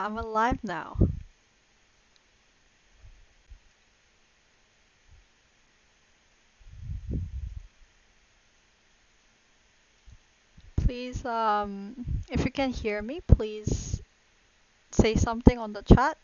Yeah, I'm alive now. Please, if you can hear me, please say something on the chat.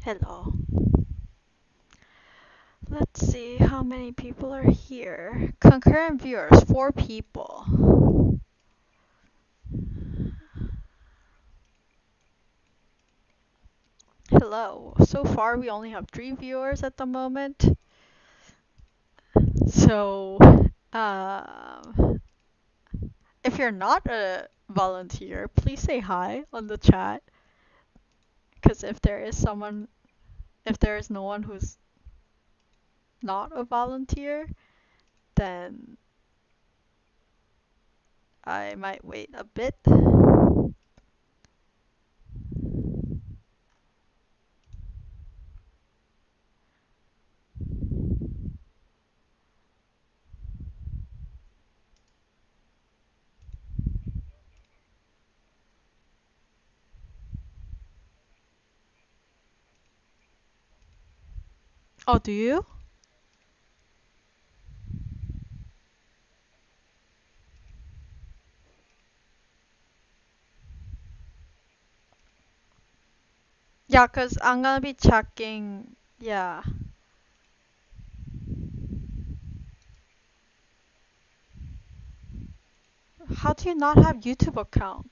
Hello. Let's see how many people are here. Concurrent viewers, 4 people. Hello. So far, we only have 3 viewers at the moment. So, if you're not a volunteer, please say hi on the chat. Because if there is no one who's not a volunteer, then I might wait a bit. Oh, do you? Yeah, cause I'm gonna be checking. Yeah. How do you not have YouTube account?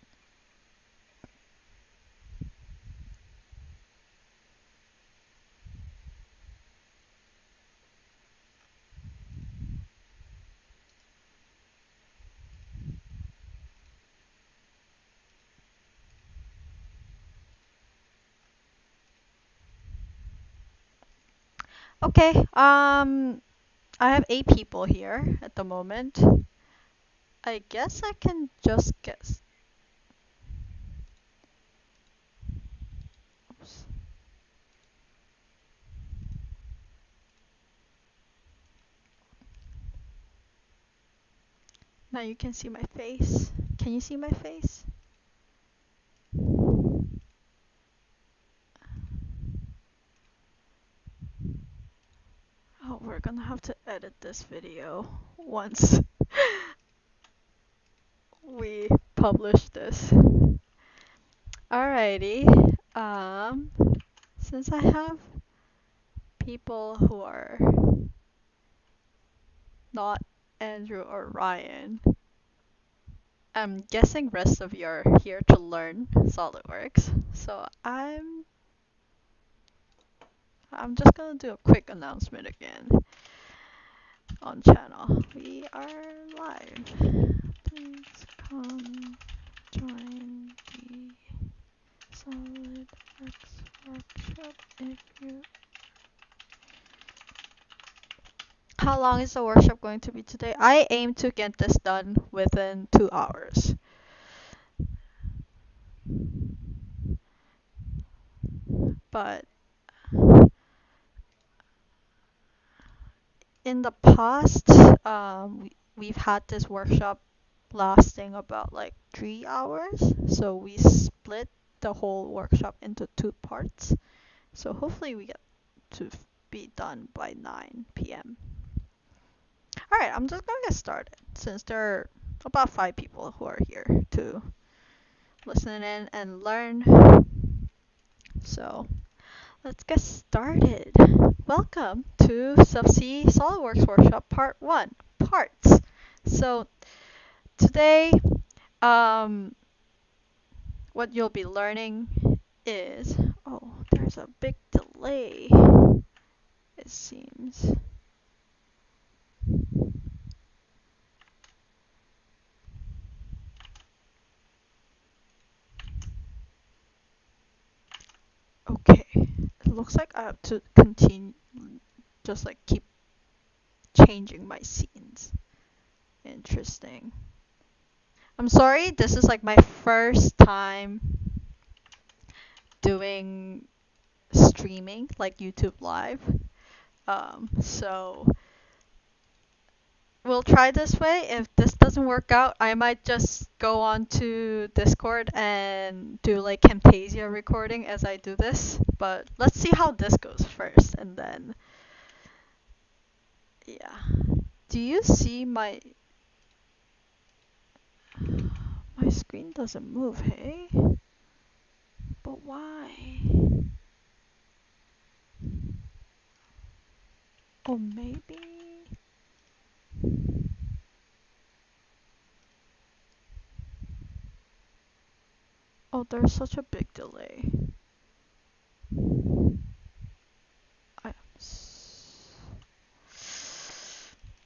Okay. I have 8 people here at the moment. I guess I can just guess. Oops. Now you can see my face. Can you see my face? Oh, we're gonna have to edit this video once we publish this. Alrighty. Since I have people who are not Andrew or Ryan, I'm guessing rest of you are here to learn SolidWorks. So I'm just gonna do a quick announcement again on channel. We are live. Please come join the SolidWorks workshop if you. How long is the workshop going to be today? I aim to get this done within 2 hours. But in the past, we've had this workshop lasting about like 3 hours. So we split the whole workshop into 2 parts. So hopefully we get to be done by 9 p.m. Alright, I'm just gonna get started since there are about 5 people who are here to listen in and learn. So let's get started. Welcome to SUBC SolidWorks Workshop Part 1, Parts. So today, what you'll be learning is, oh, there's a big delay, it seems. Okay, it looks like I have to continue, just like keep changing my scenes. Interesting. I'm sorry, this is like my first time doing streaming, like YouTube Live. So we'll try this way. If this doesn't work out, I might just go on to Discord and do like Camtasia recording as I do this. But let's see how this goes first, and then yeah. Do you see my screen doesn't move, hey? But why? Oh, maybe. Oh, there's such a big delay. I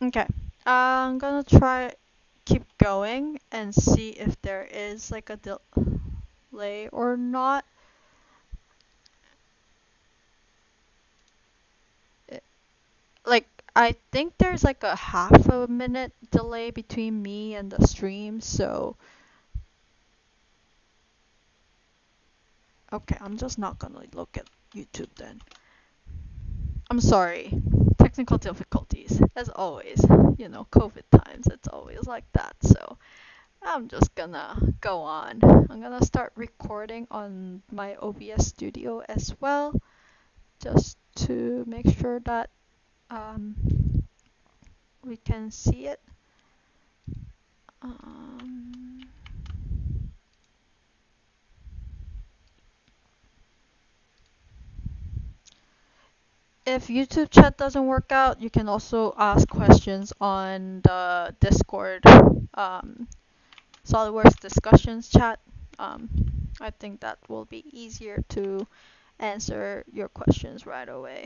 Okay. I'm gonna try keep going and see if there is like a delay or not. It, like I think there's like a half a minute delay between me and the stream, so okay, I'm just not gonna look at YouTube then. I'm sorry. Technical difficulties, as always. You know, COVID times, it's always like that. So I'm just gonna go on. I'm gonna start recording on my OBS studio as well, just to make sure that um, we can see it. Um, if YouTube chat doesn't work out, you can also ask questions on the Discord SolidWorks discussions chat. Um, I think that will be easier to answer your questions right away.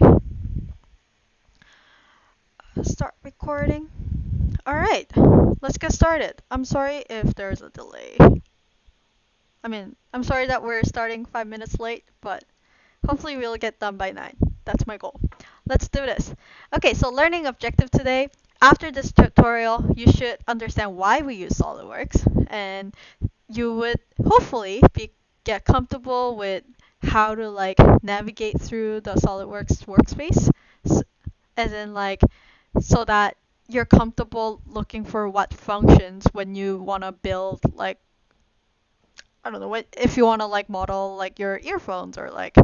Start recording. Alright, let's get started. I'm sorry if there's a delay. I'm sorry that we're starting 5 minutes late, but hopefully we'll get done by 9. That's my goal. Let's do this. Okay, so learning objective today. After this tutorial, you should understand why we use SolidWorks, and you would hopefully get comfortable with how to like navigate through the SolidWorks workspace, as in like so that you're comfortable looking for what functions when you want to build like I don't know what if you want to like model like your earphones or like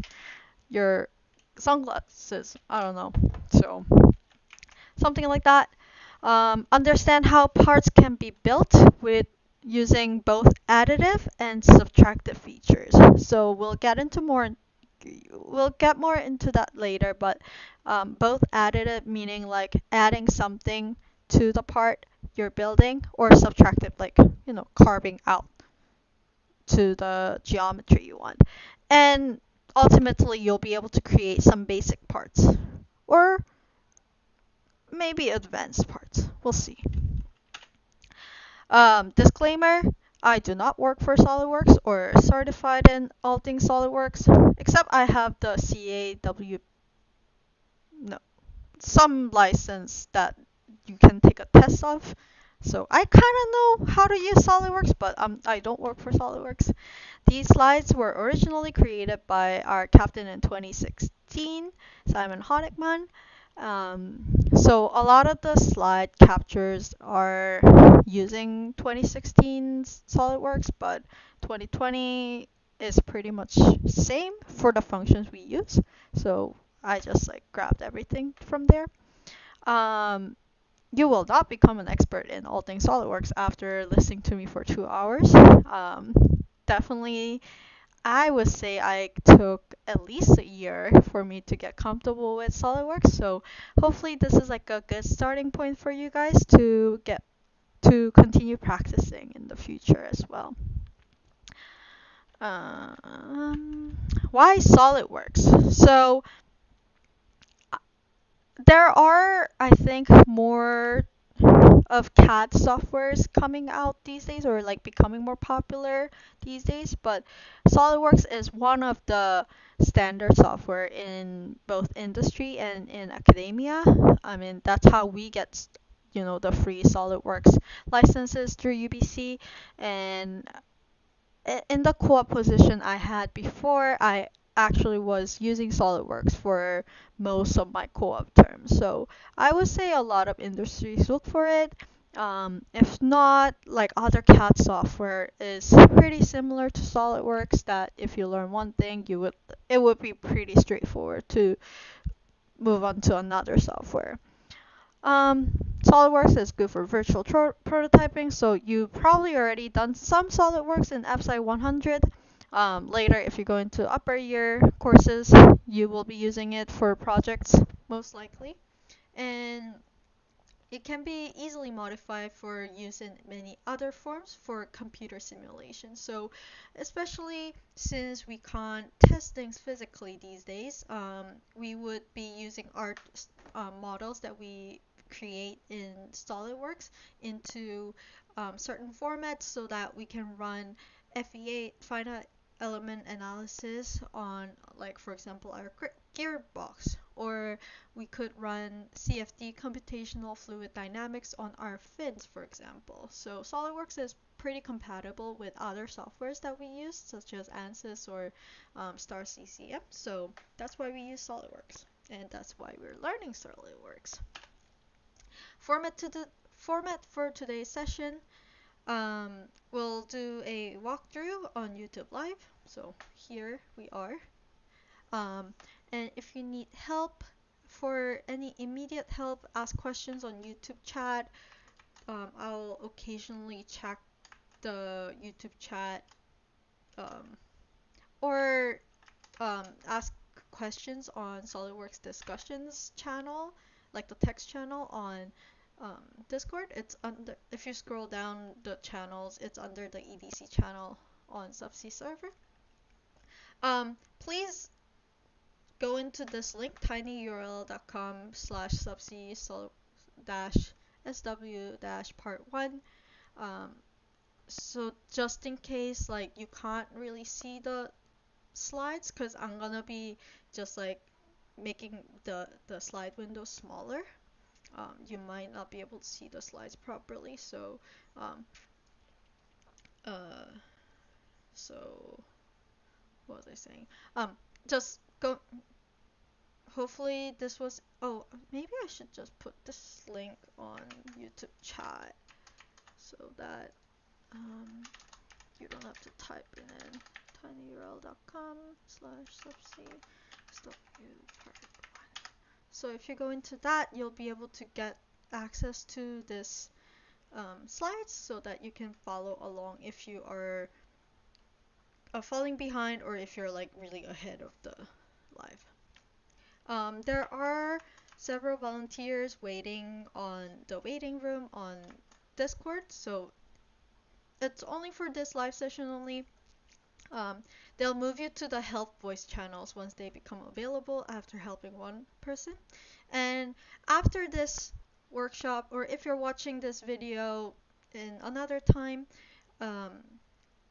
your sunglasses. I don't know. So something like that. Understand how parts can be built with using both additive and subtractive features. So we'll get more into that later, but both additive meaning like adding something to the part you're building, or subtractive like carving out to the geometry you want. And ultimately you'll be able to create some basic parts or maybe advanced parts. We'll see. Disclaimer, I do not work for SolidWorks or certified in all things SolidWorks, except I have the some license that you can take a test of. So I kind of know how to use SolidWorks, but I don't work for SolidWorks. These slides were originally created by our captain in 2016, Simon Honigman. So a lot of the slide captures are using 2016's SolidWorks, but 2020 is pretty much same for the functions we use. So I just like grabbed everything from there. You will not become an expert in all things SolidWorks after listening to me for 2 hours. Definitely, I would say I took at least a year for me to get comfortable with SolidWorks. So hopefully this is like a good starting point for you guys to continue practicing in the future as well. Why SolidWorks? So There are, I think, more of CAD softwares coming out these days, or like becoming more popular these days, but SolidWorks is one of the standard software in both industry and in academia. I mean, that's how we get the free SolidWorks licenses through UBC. And in the co-op position I had before, I actually was using SolidWorks for most of my co-op terms. So I would say a lot of industries look for it. If not, like other CAD software is pretty similar to SolidWorks. That if you learn one thing, it would be pretty straightforward to move on to another software. Um, SolidWorks is good for virtual prototyping, so you probably already done some SolidWorks in FSci 100. Later, if you go into upper year courses, you will be using it for projects, most likely. And it can be easily modified for use in many other forms for computer simulation. So, especially since we can't test things physically these days, we would be using our models that we create in SolidWorks into certain formats so that we can run FEA, finite element analysis on, like, for example, our gearbox, or we could run CFD, computational fluid dynamics, on our fins, for example. So SolidWorks is pretty compatible with other softwares that we use, such as ANSYS or Star CCM. So that's why we use SolidWorks, and that's why we're learning SolidWorks. Format for today's session. We'll do a walkthrough on YouTube Live. So here we are. And if you need help, for any immediate help, ask questions on YouTube chat. I'll occasionally check the YouTube chat, or ask questions on SolidWorks discussions channel, like the text channel on Discord. It's under, if you scroll down the channels, it's under the EDC channel on SUBC server. Please go into this link, tinyurl.com/subc-sw-part1. So just in case like you can't really see the slides, because I'm gonna be just like making the slide window smaller, you might not be able to see the slides properly. So uh, so what was I saying? Just go. Hopefully this was. Oh, maybe I should just put this link on YouTube chat so that you don't have to type it in. tinyurl.com/subc-sw-part1. So if you go into that, you'll be able to get access to this slides so that you can follow along if you are falling behind, or if you're like really ahead of the live. There are several volunteers waiting on the waiting room on Discord, so it's only for this live session only. They'll move you to the help voice channels once they become available after helping one person. And after this workshop, or if you're watching this video in another time,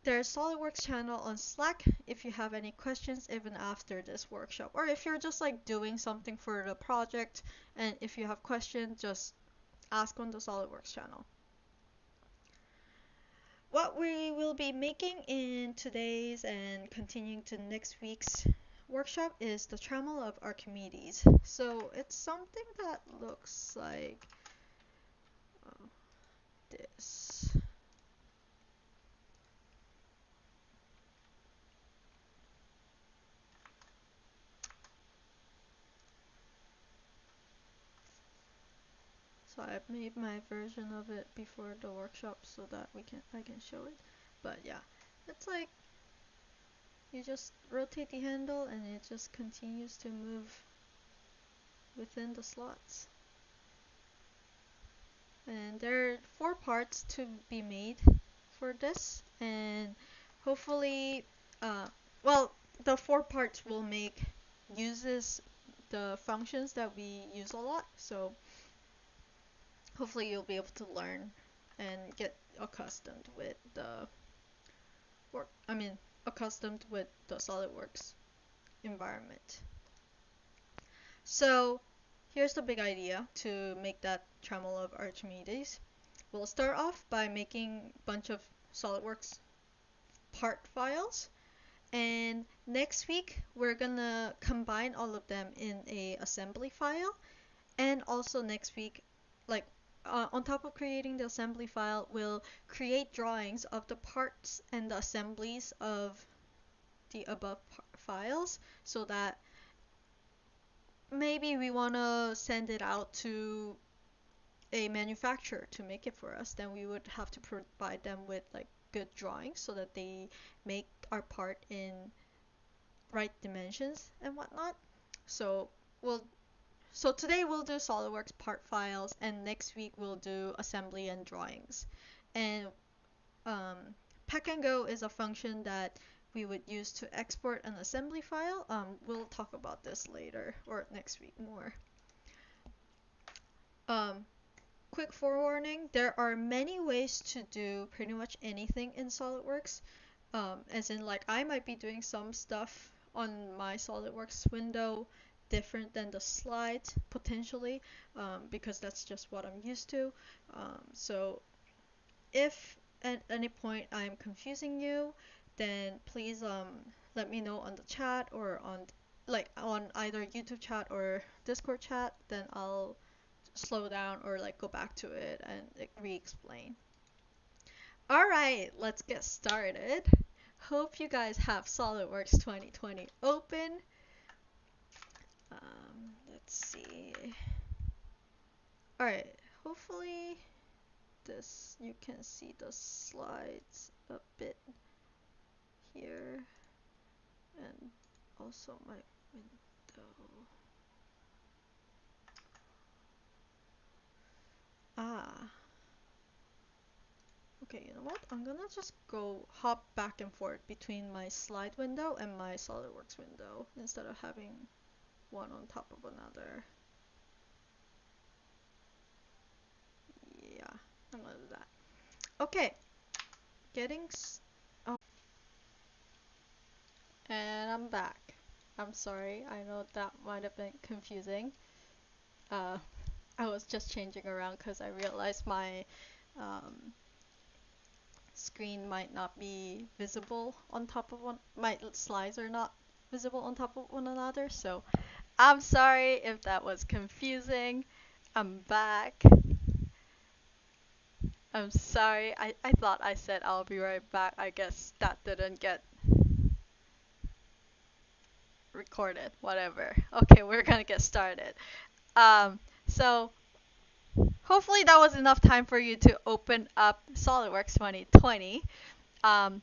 there's SolidWorks channel on Slack if you have any questions even after this workshop, or if you're just like doing something for the project and if you have questions, just ask on the SolidWorks channel. What we will be making in today's and continuing to next week's workshop is the trammel of Archimedes. So it's something that looks like this. So I've made my version of it before the workshop so that I can show it. But yeah, it's like you just rotate the handle and it just continues to move within the slots. And there are 4 parts to be made for this, and hopefully, well, the 4 parts will make uses the functions that we use a lot. So hopefully you'll be able to learn and get accustomed with the accustomed with the SolidWorks environment. So here's the big idea to make that tremolo of Archimedes. We'll start off by making a bunch of SolidWorks part files, and next week we're gonna combine all of them in a assembly file. And also next week, like on top of creating the assembly file, we'll create drawings of the parts and the assemblies of the above files, so that maybe we want to send it out to a manufacturer to make it for us. Then we would have to provide them with like good drawings so that they make our part in right dimensions and whatnot. So today we'll do SolidWorks part files, and next week we'll do assembly and drawings. And Pack and Go is a function that we would use to export an assembly file. We'll talk about this later or next week more. Quick forewarning, there are many ways to do pretty much anything in SolidWorks. As in, like, I might be doing some stuff on my SolidWorks window different than the slides potentially, because that's just what I'm used to. So if at any point I'm confusing you, then please let me know on the chat or on either YouTube chat or Discord chat. Then I'll slow down or like go back to it and re-explain. Alright, let's get started. Hope you guys have SolidWorks 2020 open. Let's see. Alright, hopefully you can see the slides a bit here, and also my window. Okay, you know what? I'm gonna just hop back and forth between my slide window and my SolidWorks window instead of having one on top of another. Yeah, I'm gonna do that. Okay, and I'm back. I'm sorry, I know that might have been confusing. I was just changing around because I realized my screen might not be visible on top of my slides are not visible on top of one another, so I'm sorry if that was confusing. I'm back. I'm sorry, I thought I said I'll be right back. I guess that didn't get recorded. Whatever. Okay, we're gonna get started. So hopefully that was enough time for you to open up SolidWorks 2020.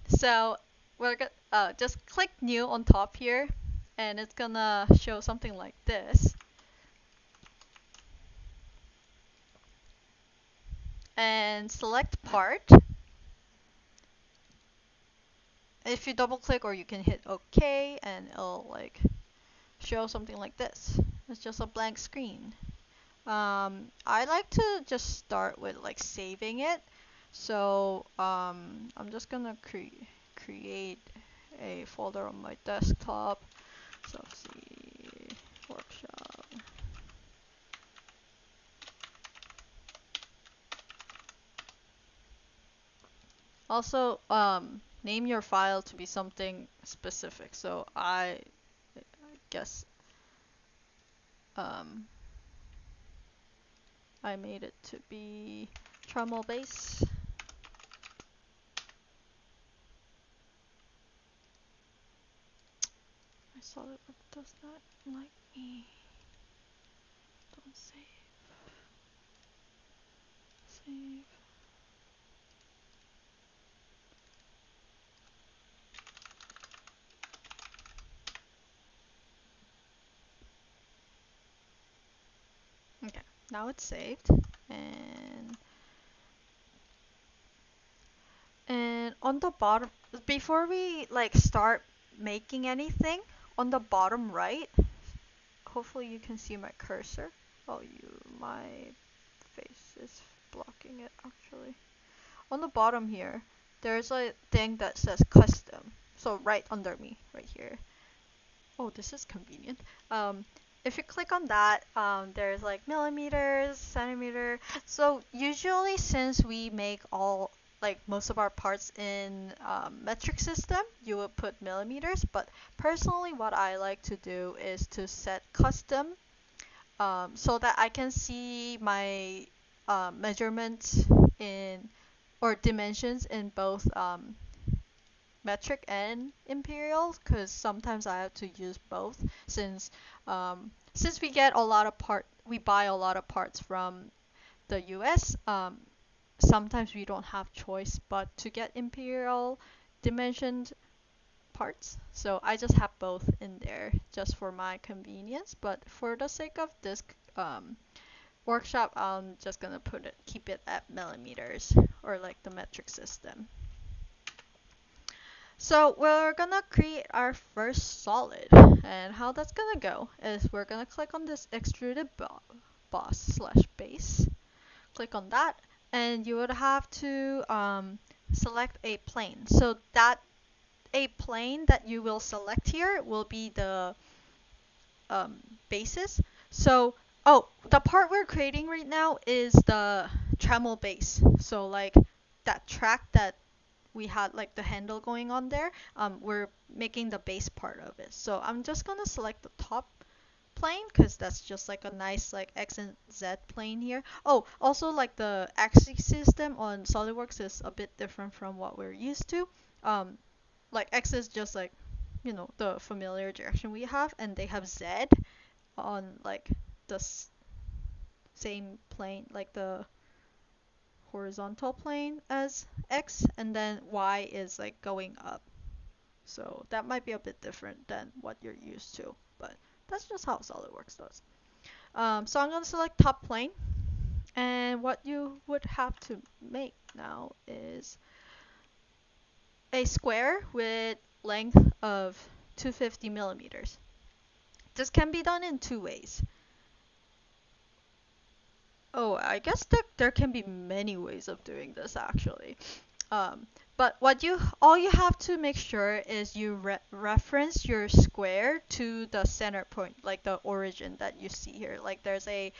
So we're gonna just click new on top here, and it's gonna show something like this. And select part. If you double click, or you can hit OK, and it'll like show something like this. It's just a blank screen. I like to just start with like saving it. So I'm just gonna create a folder on my desktop. SUBC workshop. Also, name your file to be something specific. So I guess I made it to be tremolo base. My SolidWorks does not like me. Don't save. Save. Okay, now it's saved. And on the bottom, before we like start making anything, on the bottom right, hopefully you can see my cursor. Oh, my face is blocking it actually. On the bottom here, there's a thing that says custom. So right under me, right here. Oh, this is convenient. If you click on that, there's like millimeters, centimeter. So usually, since we make most of our parts in metric system, you would put millimeters. But personally, what I like to do is to set custom, so that I can see my measurements in or dimensions in both metric and imperial, because sometimes I have to use both since we buy a lot of parts from the US. Sometimes we don't have choice but to get imperial dimensioned parts, so I just have both in there just for my convenience. But for the sake of this workshop, I'm just gonna keep it at millimeters, or like the metric system. So we're gonna create our first solid, and how that's gonna go is we're gonna click on this extruded boss / base, click on that, and you would have to select a plane. So that a plane that you will select here will be the basis. So the part we're creating right now is the Tremel base. So like that track that we had, like the handle going on there, we're making the base part of it. So I'm just gonna select the top plane, because that's just like a nice like X and Z plane here. Oh, also like the axis system on SolidWorks is a bit different from what we're used to. Like X is just like, the familiar direction we have, and they have Z on like the same plane, like the horizontal plane as X, and then Y is like going up. So that might be a bit different than what you're used to, but that's just how SolidWorks does. So I'm going to select top plane, and what you would have to make now is a square with length of 250 millimeters. This can be done in two ways. Oh, I guess there can be many ways of doing this actually. But all you have to make sure is you reference your square to the center point, like the origin that you see here. Like there's a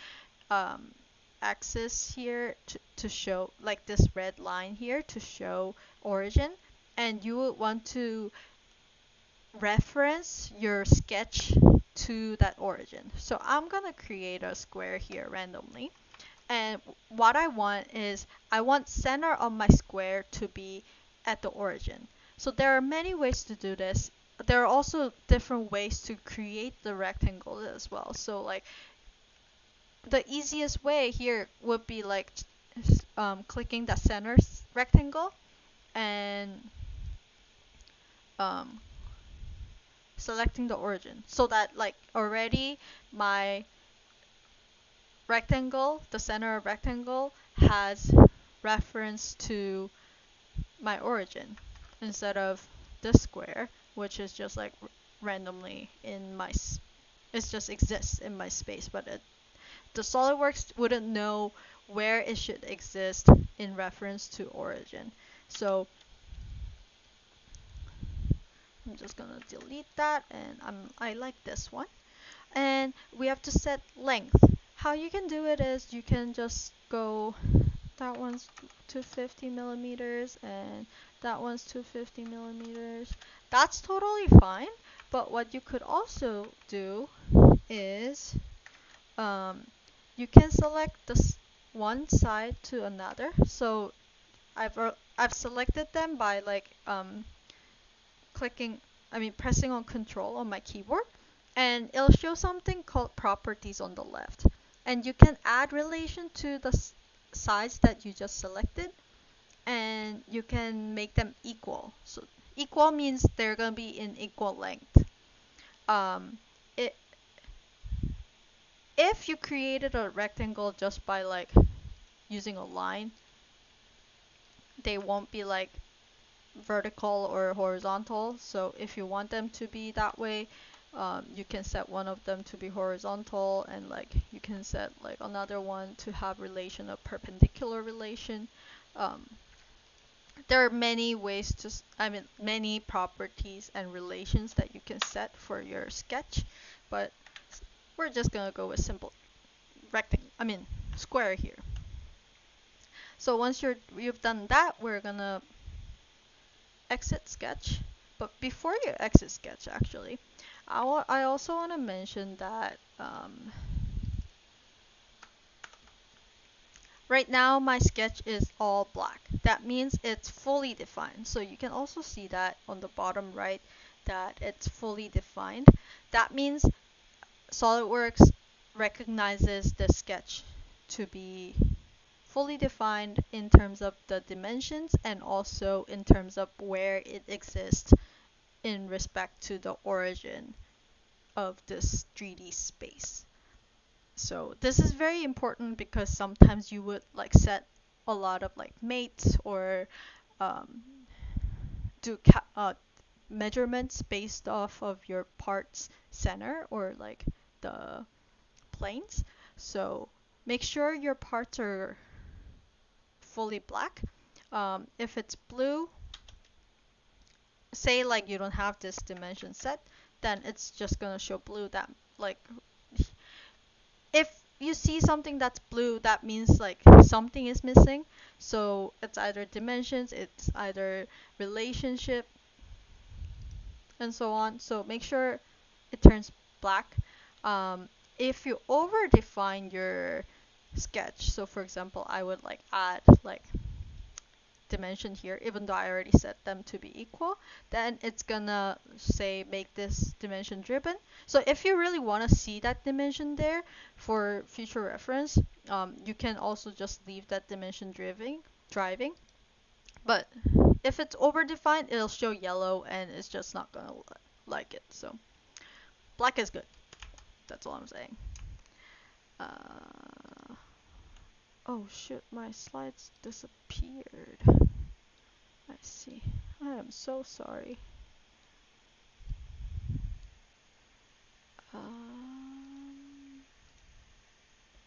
axis here to show, like this red line here to show origin, and you would want to reference your sketch to that origin. So I'm gonna create a square here randomly. And what I want is, I want center of my square to be at the origin. So there are many ways to do this. There are also different ways to create the rectangle as well. So like the easiest way here would be like clicking the center rectangle and selecting the origin, so that like already my rectangle, the center of rectangle, has reference to my origin, instead of this square, which is just like randomly in my it just exists in my space, but the SolidWorks wouldn't know where it should exist in reference to origin. So I'm just gonna delete that, and I like this one. And we have to set length. How you can do it is you can just go, that one's 250 millimeters and that one's 250 millimeters. That's totally fine. But what you could also do is you can select this one side to another. So I've selected them by like pressing on Control on my keyboard, and it'll show something called properties on the left. And you can add relation to the sides that you just selected, and you can make them equal. So equal means they're gonna be in equal length. It If you created a rectangle just by like using a line, they won't be like vertical or horizontal. So if you want them to be that way, You can set one of them to be horizontal, and like you can set like another one to have relation of perpendicular relation. Um, there are many ways to, many properties and relations that you can set for your sketch, but we're just gonna go with simple square here. So once you've done that, we're gonna exit sketch. But before you exit sketch, actually, I also want to mention that right now my sketch is all black. That means it's fully defined. So you can also see that on the bottom right that it's fully defined. That means SolidWorks recognizes the sketch to be fully defined in terms of the dimensions and also in terms of where it exists in respect to the origin of this 3D space. So this is very important because sometimes you would like set a lot of like mates or um, do measurements based off of your part's center or like the planes. So make sure your parts are fully black. If it's blue, say like you don't have this dimension set, then it's just gonna show blue. That like if you see something that's blue, that means like something is missing. So it's either dimensions, it's either relationship, and so on. So make sure it turns black. If you over define your sketch, so for example, I would like add like dimension here, even though I already set them to be equal, then it's gonna say make this dimension driven. So if you really want to see that dimension there for future reference, you can also just leave that dimension driving. But if it's overdefined, it'll show yellow and it's just not gonna like it. So black is good. That's all I'm saying. Oh shoot, my slides disappeared. I see. I am so sorry.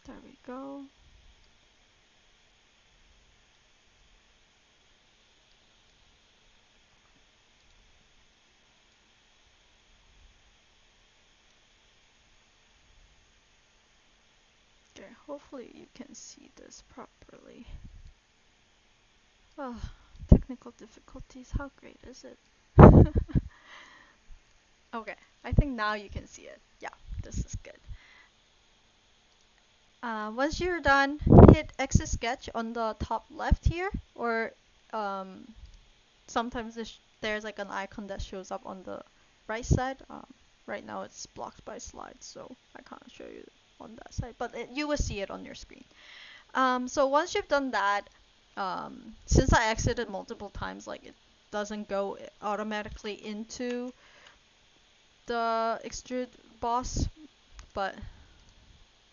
There we go. Okay, hopefully you can see this properly. Oh, technical difficulties, how great is it? Okay, I think now you can see it. Yeah, this is good. Once you're done, hit exit sketch on the top left here, or sometimes there's like an icon that shows up on the right side. Right now it's blocked by slides, so I can't show you on that side, but you will see it on your screen. So once you've done that, since I exited multiple times, like it doesn't go automatically into the extrude boss, but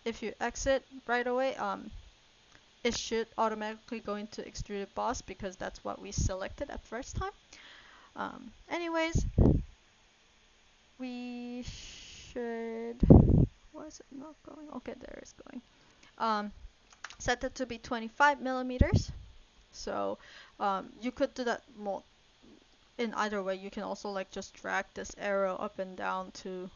if you exit right away, it should automatically go into extruded boss because that's what we selected at first time. Anyways, we should, why is it not going? Okay, there it's going. Set it to be 25 millimeters. So you could do that in either way. You can also like just drag this arrow up and down to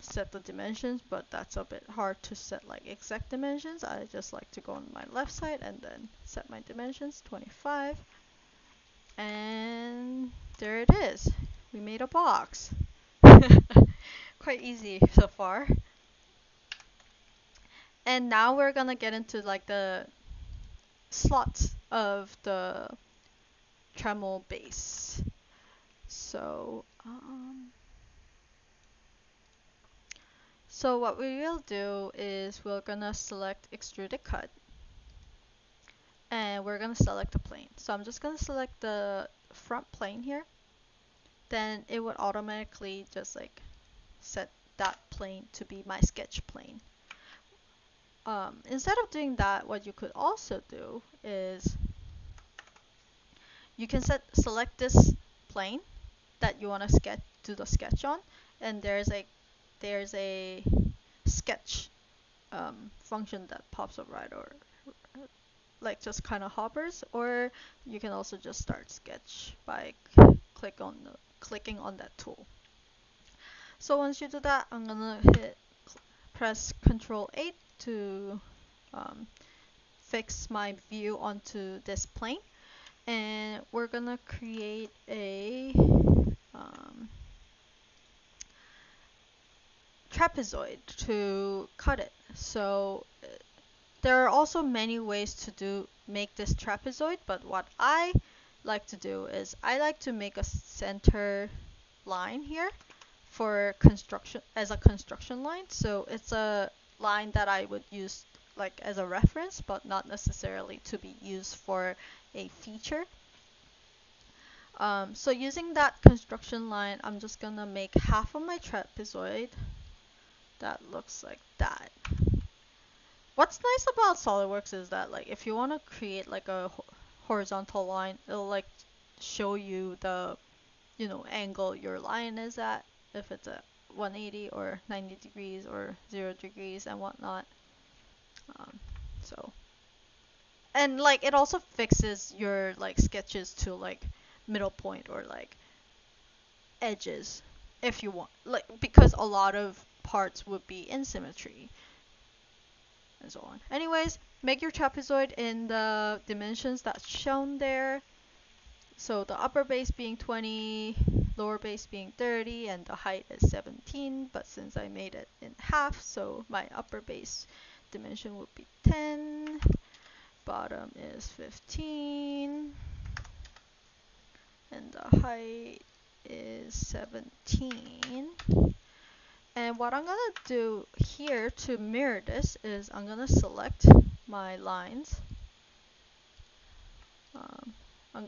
set the dimensions, but that's a bit hard to set like exact dimensions. I just like to go on my left side and then set my dimensions, 25. And there it is. We made a box. Quite easy so far. And now we're gonna get into like the slots of the Tremel base. So what we will do is we're gonna select Extrude Cut, and we're gonna select the plane. So I'm just gonna select the front plane here. Then it would automatically just like set that plane to be my sketch plane. Instead of doing that, what you could also do is you can select this plane that you want to do the sketch on, and there's a sketch function that pops up, right, or like just kind of hovers, or you can also just start sketch by clicking on that tool. So once you do that, I'm gonna press Control 8 to fix my view onto this plane, and we're gonna create a trapezoid to cut it. So there are also many ways to make this trapezoid, but what I like to do is I like to make a center line here for construction, as a construction line. So it's a line that I would use like as a reference, but not necessarily to be used for a feature. So using that construction line, I'm just gonna make half of my trapezoid that looks like that. What's nice about SolidWorks is that, like, if you want to create like a horizontal line, it'll like show you the, angle your line is at, if it's at 180 or 90 degrees or 0 degrees and whatnot. So, and like it also fixes your like sketches to like middle point or like edges if you want, like, because a lot of parts would be in symmetry and so on. Anyways, make your trapezoid in the dimensions that's shown there. So the upper base being 20, lower base being 30, and the height is 17. But since I made it in half, so my upper base dimension would be 10, bottom is 15, and the height is 17. And what I'm gonna do here to mirror this is I'm gonna select my lines.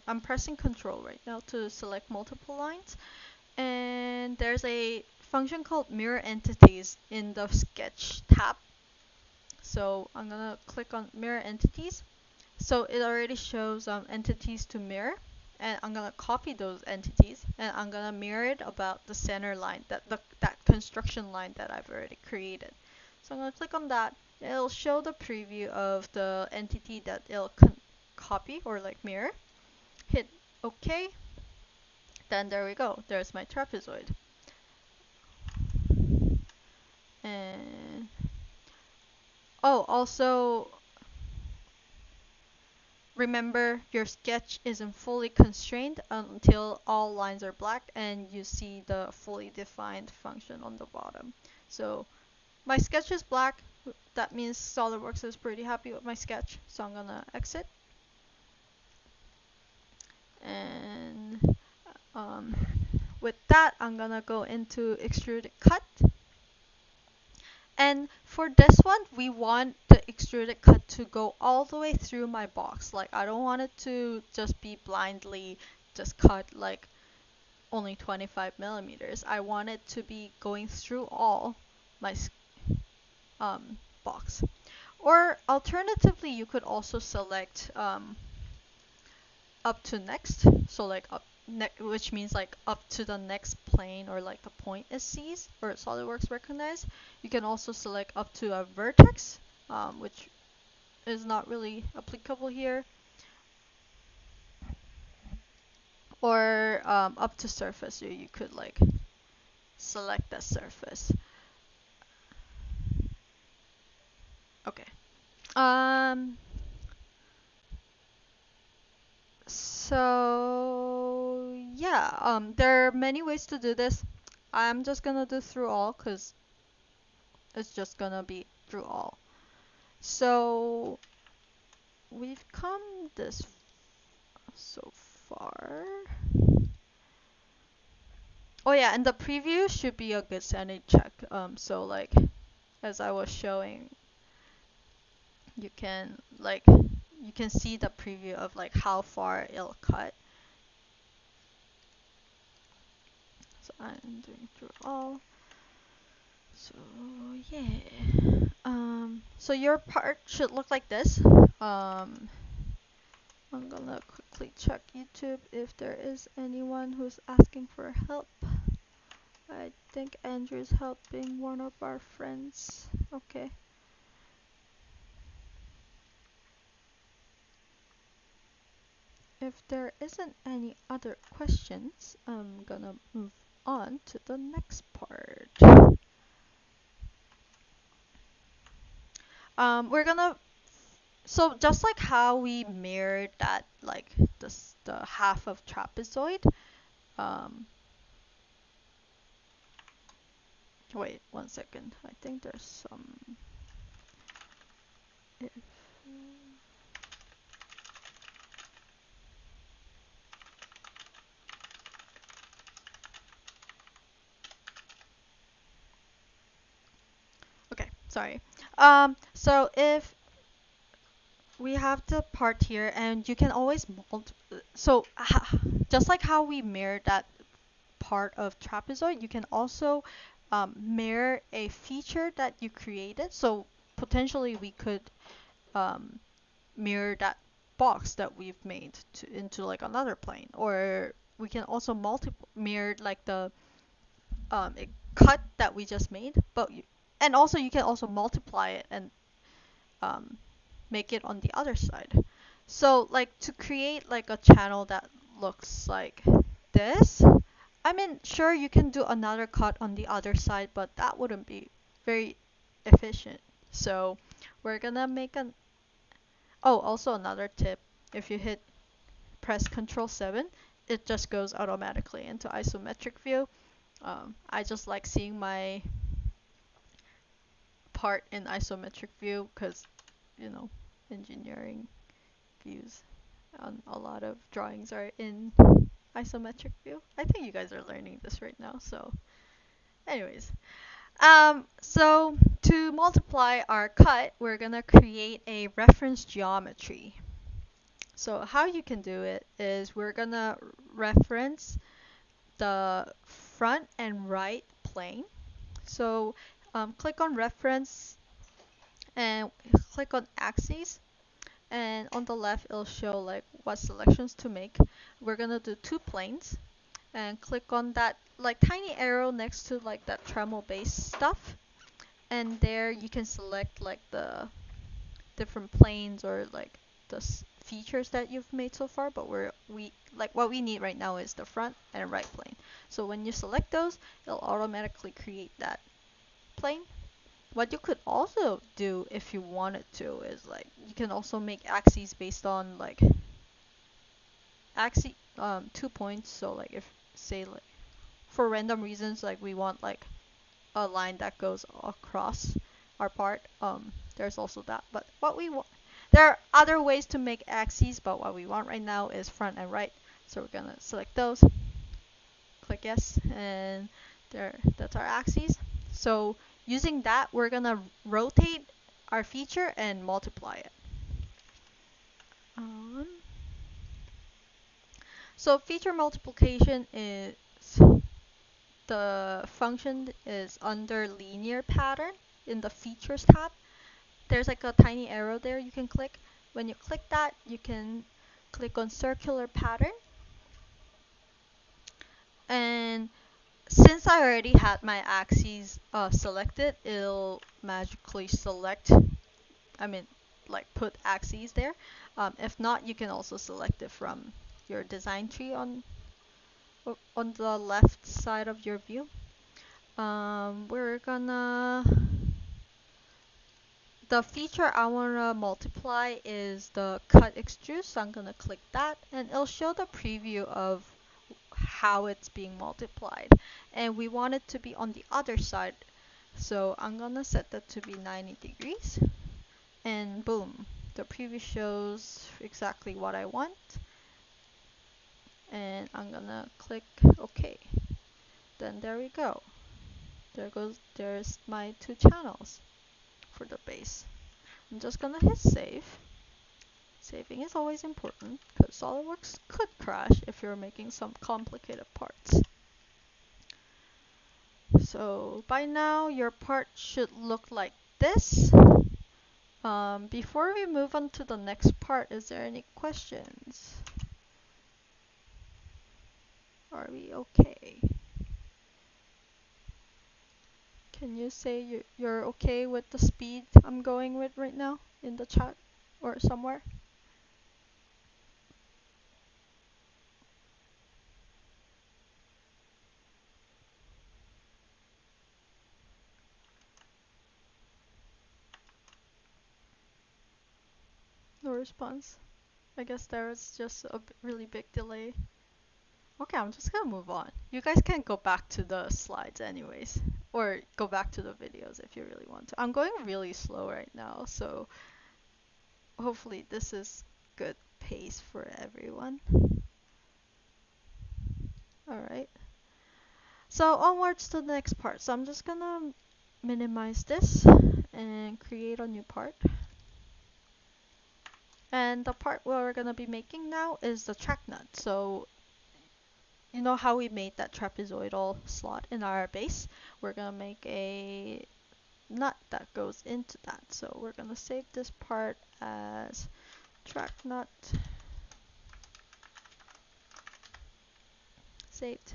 I'm pressing Control right now to select multiple lines, and there's a function called Mirror Entities in the Sketch tab. So I'm gonna click on Mirror Entities. So it already shows entities to mirror, and I'm gonna copy those entities, and I'm gonna mirror it about the center line, that construction line that I've already created. So I'm gonna click on that. It'll show the preview of the entity that it'll copy or like mirror. Hit OK. Then there we go. There's my trapezoid. And oh, also remember, your sketch isn't fully constrained until all lines are black and you see the fully defined function on the bottom. So my sketch is black. That means SolidWorks is pretty happy with my sketch. So I'm gonna exit. And with that, I'm gonna go into Extrude Cut. And for this one, we want the extruded cut to go all the way through my box. Like, I don't want it to just be blindly just cut like only 25 millimeters. I want it to be going through all my box. Or alternatively, you could also select up to next. So like which means like up to the next plane, or like the point is seized or SolidWorks recognize. You can also select up to a vertex, which is not really applicable here, or up to surface. So you could like select that surface. Okay. So yeah, there are many ways to do this. I'm just gonna do through all because it's just gonna be through all. So we've come this so far. Oh yeah, and the preview should be a good sanity check. So like, as I was showing, you can see the preview of like how far it'll cut. So I'm doing through all. So yeah. So your part should look like this. I'm gonna quickly check YouTube if there is anyone who's asking for help. I think Andrew's helping one of our friends. Okay. If there isn't any other questions, I'm gonna move on to the next part. We're gonna, so just like how we mirrored that, like the half of trapezoid. Um, Wait 1 second. I think there's some. If, okay, sorry. So if we have the part here, and you can always so just like how we mirrored that part of trapezoid, you can also mirror a feature that you created. So potentially we could um, mirror that box that we've made into like another plane, or we can also mirror like the cut that we just made, but and also you can also multiply it and um, make it on the other side. So like to create like a channel that looks like this, I mean, sure, you can do another cut on the other side, but that wouldn't be very efficient. So we're gonna make an, oh, also another tip, if you press Control 7, it just goes automatically into isometric view. I just like seeing my part in isometric view because, you know, engineering views on a lot of drawings are in isometric view. I think you guys are learning this right now, so anyways. So to multiply our cut, we're gonna create a reference geometry. So how you can do it is we're gonna reference the front and right plane. So click on reference and click on axes, and on the left it'll show like what selections to make. We're gonna do two planes and click on that like tiny arrow next to like that Tremel base stuff, and there you can select like the different planes or like the features that you've made so far, but what we need right now is the front and right plane. So when you select those, it'll automatically create that plane. What you could also do if you wanted to is like you can also make axes based on like axis 2 points. So like if say like for random reasons like we want like a line that goes across our part, there's also that. But what we want, there are other ways to make axes, but what we want right now is front and right. So we're gonna select those, click yes, and there, that's our axes. So using that, we're gonna rotate our feature and multiply it. So feature multiplication is, the function is under linear pattern in the features tab. There's like a tiny arrow there you can click. When you click that, you can click on circular pattern. And since I already had my axes selected, it'll magically select, I mean, like put axes there. If not, you can also select it from your design tree on the left side of your view. We're gonna, the feature I wanna multiply is the cut extrude, so I'm gonna click that, and it'll show the preview of how it's being multiplied. And we want it to be on the other side, so I'm gonna set that to be 90 degrees, and boom, the preview shows exactly what I want. And I'm gonna click OK. Then there we go. There's my two channels for the base. I'm just gonna hit save. Saving is always important because SolidWorks could crash if you're making some complicated parts. So by now your part should look like this. Before we move on to the next part, is there any questions? Are we okay? Can you say you're okay with the speed I'm going with right now in the chat or somewhere? No response. I guess there's just a really big delay. Okay, I'm just gonna move on. You guys can go back to the slides anyways, or go back to the videos if you really want to. I'm going really slow right now, so hopefully this is good pace for everyone. Alright. So onwards to the next part. So I'm just gonna minimize this and create a new part. And the part we're gonna be making now is the track nut. So you know how we made that trapezoidal slot in our base? We're gonna make a nut that goes into that. So we're gonna save this part as track nut. Saved.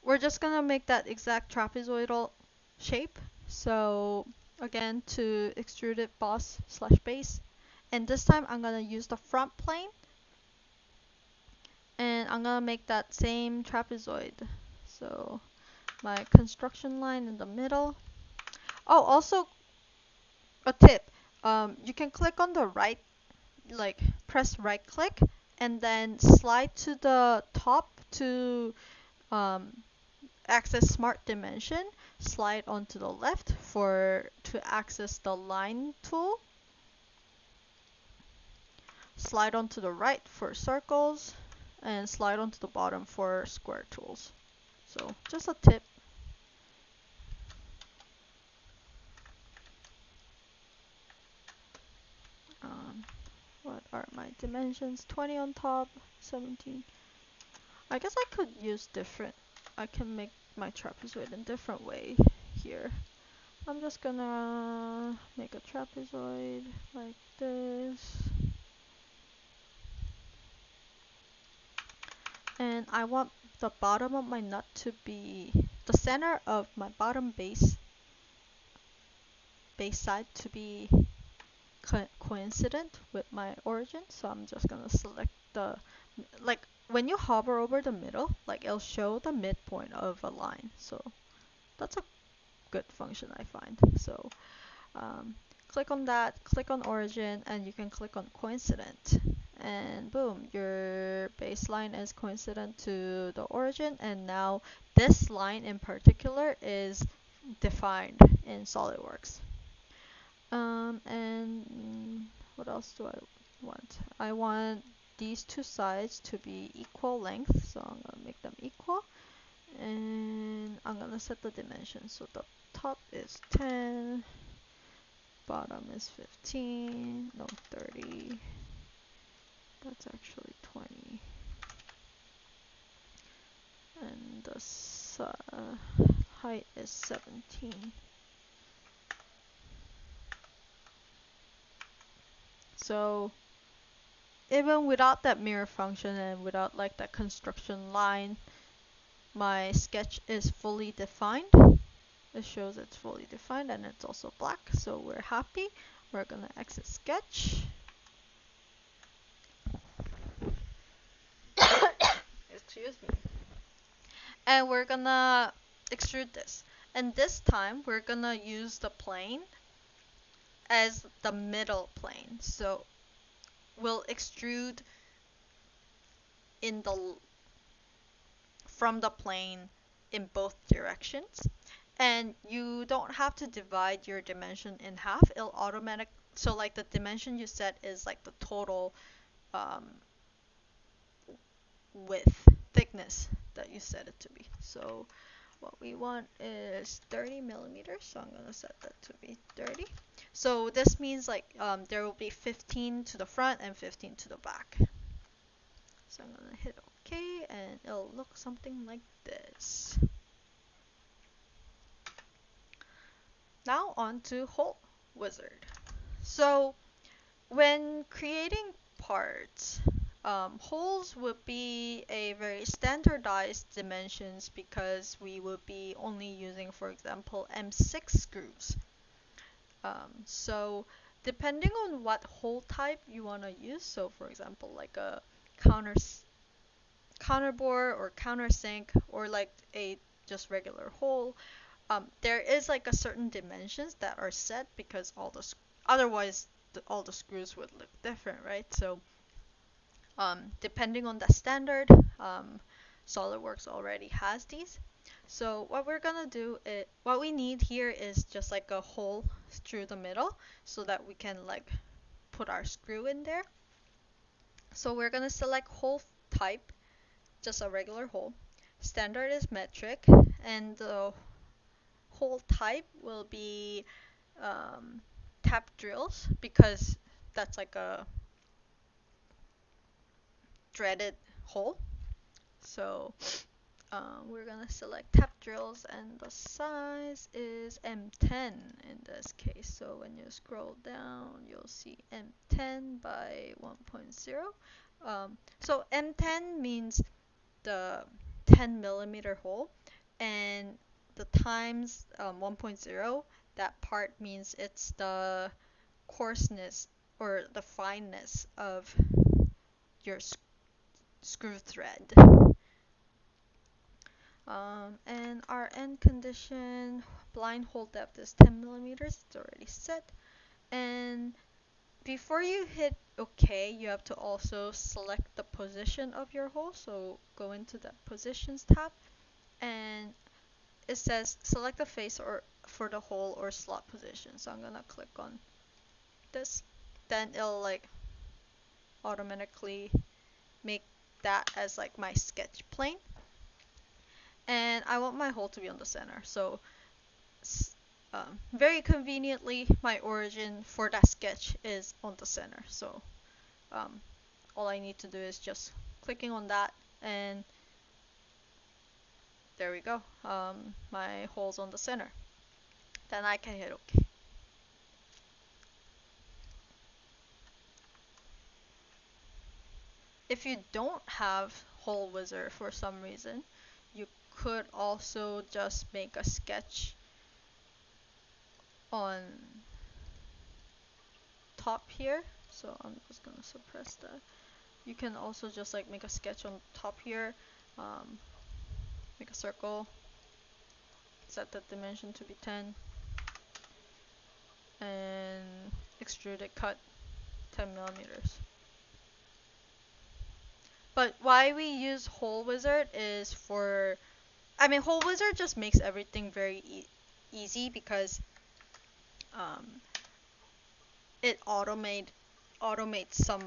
We're just gonna make that exact trapezoidal shape. So again, to extrude it boss slash base. And this time I'm gonna use the front plane. And I'm gonna make that same trapezoid. So my construction line in the middle. Oh, also a tip. You can click on the right, like press right click, and then slide to the top to access smart dimension. Slide onto the left to access the line tool. Slide onto the right for circles, and slide onto the bottom for square tools. So just a tip. What are my dimensions? 20 on top, 17. I guess I could use different. I can make my trapezoid in different way here. I'm just gonna make a trapezoid like this. And I want the bottom of my nut to be the center of my bottom base side to be coincident with my origin. So I'm just gonna select the, like when you hover over the middle, like it'll show the midpoint of a line. So that's a good function I find. So click on that, click on origin, and you can click on coincident. And boom, your baseline is coincident to the origin, and now this line in particular is defined in SolidWorks. And what else do I want? I want these two sides to be equal length, so I'm gonna make them equal. And I'm gonna set the dimensions. So the top is 10, bottom is 15, no 30. That's actually 20. And the height is 17. So even without that mirror function and without like that construction line, my sketch is fully defined. It shows it's fully defined and it's also black, so we're happy. We're gonna exit sketch. Excuse me. And we're gonna extrude this. And this time we're gonna use the plane as the middle plane. So we'll extrude in the from the plane in both directions. And you don't have to divide your dimension in half. It'll automatic. So like the dimension you set is like the total width, thickness that you set it to be. So what we want is 30 millimeters. So I'm gonna set that to be 30. So this means like there will be 15 to the front and 15 to the back. So I'm gonna hit OK, and it'll look something like this. Now on to Hole Wizard. So when creating parts, Holes would be a very standardized dimensions because we would be only using, for example, M6 screws. So depending on what hole type you want to use, so for example, like a counterbore or countersink, or like a just regular hole, there is like a certain dimensions that are set because otherwise all the screws would look different, right? So depending on the standard, SolidWorks already has these. So what we're gonna do is, what we need here is just like a hole through the middle so that we can like put our screw in there. So we're gonna select hole type, just a regular hole. Standard is metric, and the hole type will be tap drills because that's like a threaded hole. So we're gonna select tap drills, and the size is M10 in this case. So when you scroll down, you'll see M10 by 1.0. So M10 means the 10 millimeter hole, and the times 1.0, that part means it's the coarseness or the fineness of your screw thread. And our end condition, blind hole depth is 10 millimeters. It's already set. And before you hit OK, you have to also select the position of your hole. So go into the Positions tab, and it says select the face or for the hole or slot position. So I'm gonna click on this. Then it'll like automatically make that as like my sketch plane. And I want my hole to be on the center. So very conveniently, my origin for that sketch is on the center. So all I need to do is just clicking on that, and there we go. My hole's on the center. Then I can hit OK. If you don't have Hole Wizard for some reason, you could also just make a sketch on top here. So I'm just gonna suppress that. You can also just like make a sketch on top here, make a circle, set the dimension to be 10, and extrude cut 10 millimeters. But why we use Hole Wizard is Hole Wizard just makes everything very easy because it automates some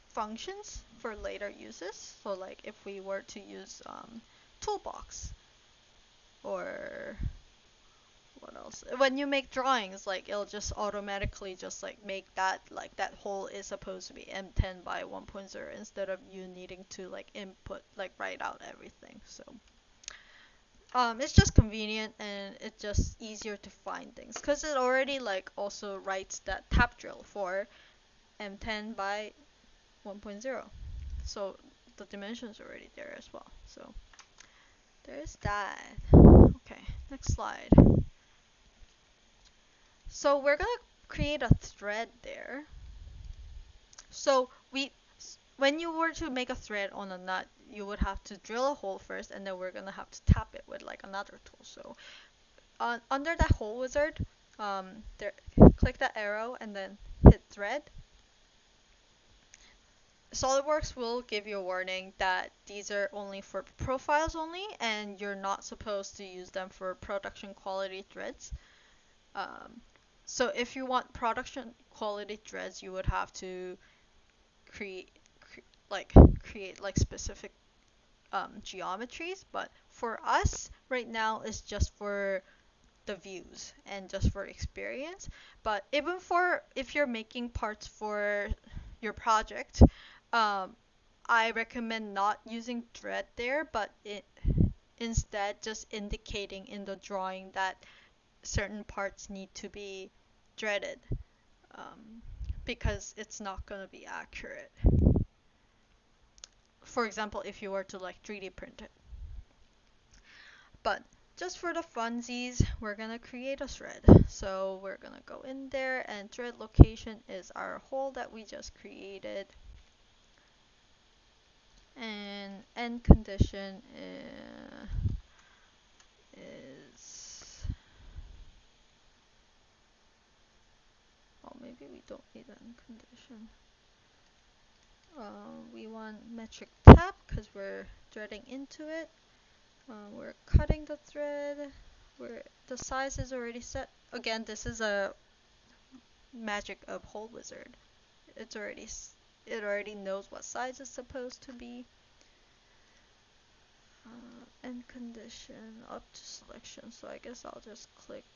functions for later uses. So like if we were to use toolbox, or what else? When you make drawings, like it'll just automatically just like make that like that hole is supposed to be M10 by 1.0 instead of you needing to like input like write out everything. So it's just convenient, and it's just easier to find things because it already like also writes that tap drill for M10 by 1.0. So the dimensions are already there as well. So there's that. Okay, next slide. So we're gonna create a thread there. So when you were to make a thread on a nut, you would have to drill a hole first, and then we're gonna have to tap it with like another tool. So under that Hole Wizard, there, click the arrow and then hit thread. SolidWorks will give you a warning that these are only for profiles only, and you're not supposed to use them for production quality threads. So if you want production quality threads, you would have to create like specific geometries. But for us right now, it's just for the views and just for experience. But even for if you're making parts for your project, I recommend not using thread there, but instead just indicating in the drawing that certain parts need to be threaded, because it's not going to be accurate. For example, if you were to like 3D print it. But just for the funsies, we're going to create a thread. So we're going to go in there, and thread location is our hole that we just created. And end condition is oh, maybe we don't need end condition. We want metric tap because we're threading into it. We're cutting the thread. The size is already set. Again, this is a magic of Hole Wizard. It already knows what size it's supposed to be. End condition up to selection. So I guess I'll just click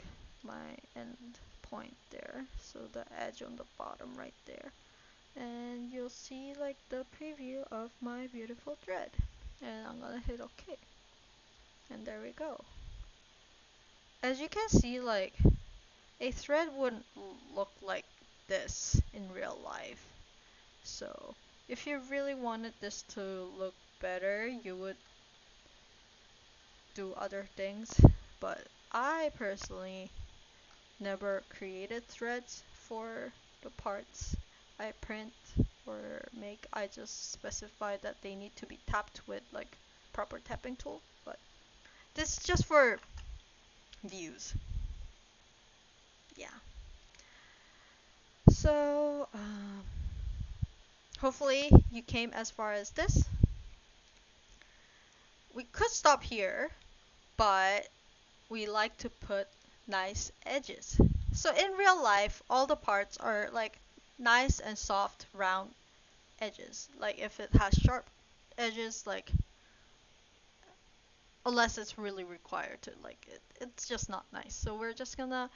my end point there. So the edge on the bottom right there. And you'll see like the preview of my beautiful thread. And I'm gonna hit OK. And there we go. As you can see, like, a thread wouldn't look like this in real life. So if you really wanted this to look better, you would do other things. But I personally never created threads for the parts I print or make. I just specify that they need to be tapped with like proper tapping tool. But this is just for views. Yeah. So hopefully you came as far as this. We could stop here, but we like to put nice edges. So in real life, all the parts are like nice and soft round edges. Like if it has sharp edges, like unless it's really required to, like it's just not nice. So we're just gonna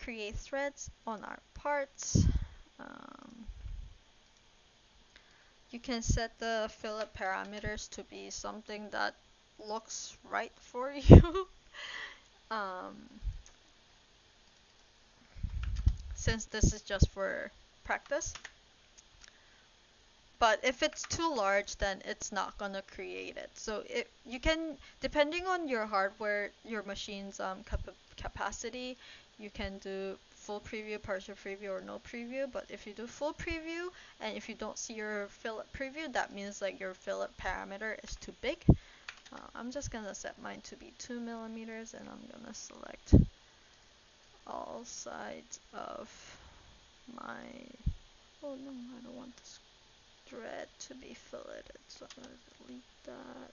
create threads on our parts. You can set the fillet parameters to be something that looks right for you. Since this is just for practice. But if it's too large, then it's not gonna create it. So you can, depending on your hardware, your machine's capacity, you can do full preview, partial preview, or no preview. But if you do full preview, and if you don't see your fillet preview, that means like your fillet parameter is too big. I'm just gonna set mine to be 2 millimeters, and I'm gonna select all sides of my, oh no, I don't want this thread to be filleted, so I'm gonna delete that.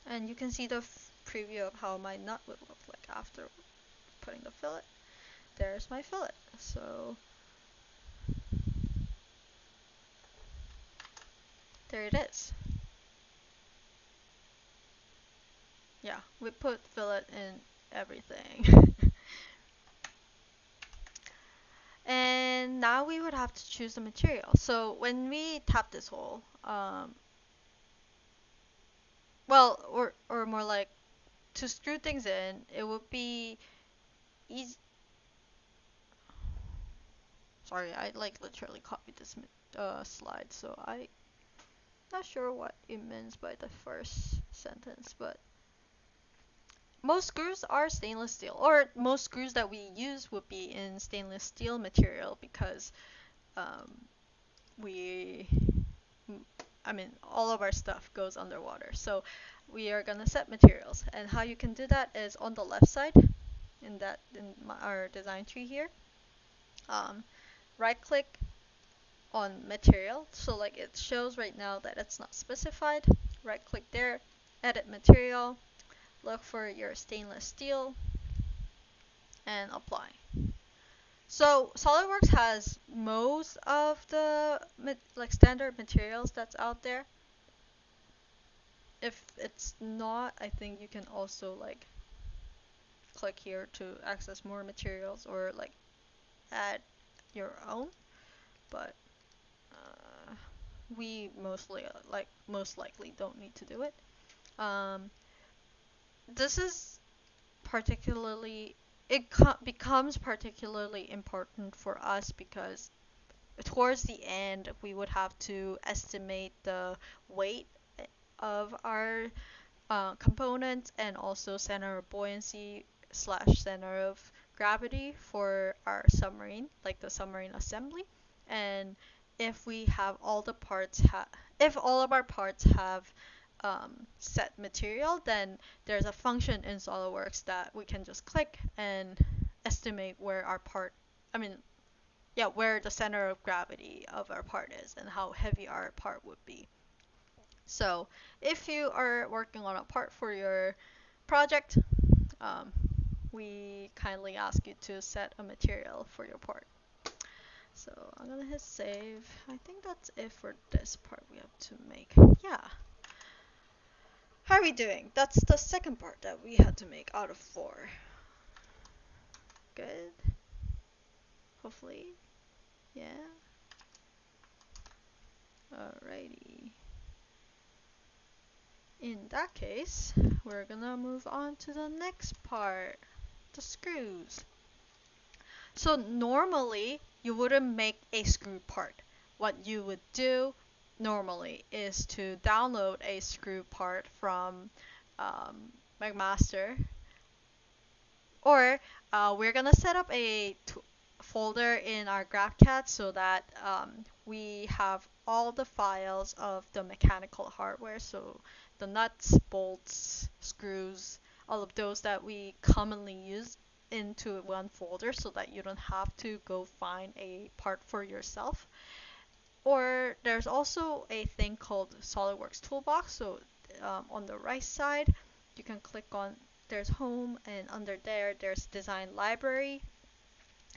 And you can see the preview of how my nut would look like after putting the fillet. There's my fillet. So there it is. Yeah, we put fillet in everything. And now we would have to choose the material. So when we tap this hole, well, or more like to screw things in, it would be easy. Sorry, I like literally copied this slide, so I'm not sure what it means by the first sentence, but most screws are stainless steel, or most screws that we use would be in stainless steel material because we, I mean, all of our stuff goes underwater. So we are gonna set materials, and how you can do that is on the left side in our design tree here. Right click on material, so like it shows right now that it's not specified. Right click there, edit material, look for your stainless steel, and apply. So SolidWorks has most of the like standard materials that's out there. If it's not, I think you can also like click here to access more materials or like add your own, but we most likely don't need to do it. this is particularly, becomes particularly important for us because towards the end we would have to estimate the weight of our components and also center of buoyancy slash center of gravity for our submarine, like the submarine assembly. And if we have all the parts if all of our parts have set material, then there's a function in SolidWorks that we can just click and estimate where our part, I mean, yeah, where the center of gravity of our part is and how heavy our part would be. So if you are working on a part for your project, um, we kindly ask you to set a material for your part. So I'm gonna hit save. I think that's it for this part we have to make. Yeah. How are we doing? That's the second part that we had to make out of 4. Good. Hopefully. Yeah. Alrighty. In that case, we're gonna move on to the next part, the screws. So normally, you wouldn't make a screw part. What you would do normally is to download a screw part from McMaster, or we're gonna set up a folder in our GraphCAD so that we have all the files of the mechanical hardware, so the nuts, bolts, screws, all of those that we commonly use into one folder so that you don't have to go find a part for yourself. Or there's also a thing called SolidWorks Toolbox. So on the right side, you can click on, there's Home, and under there's Design Library,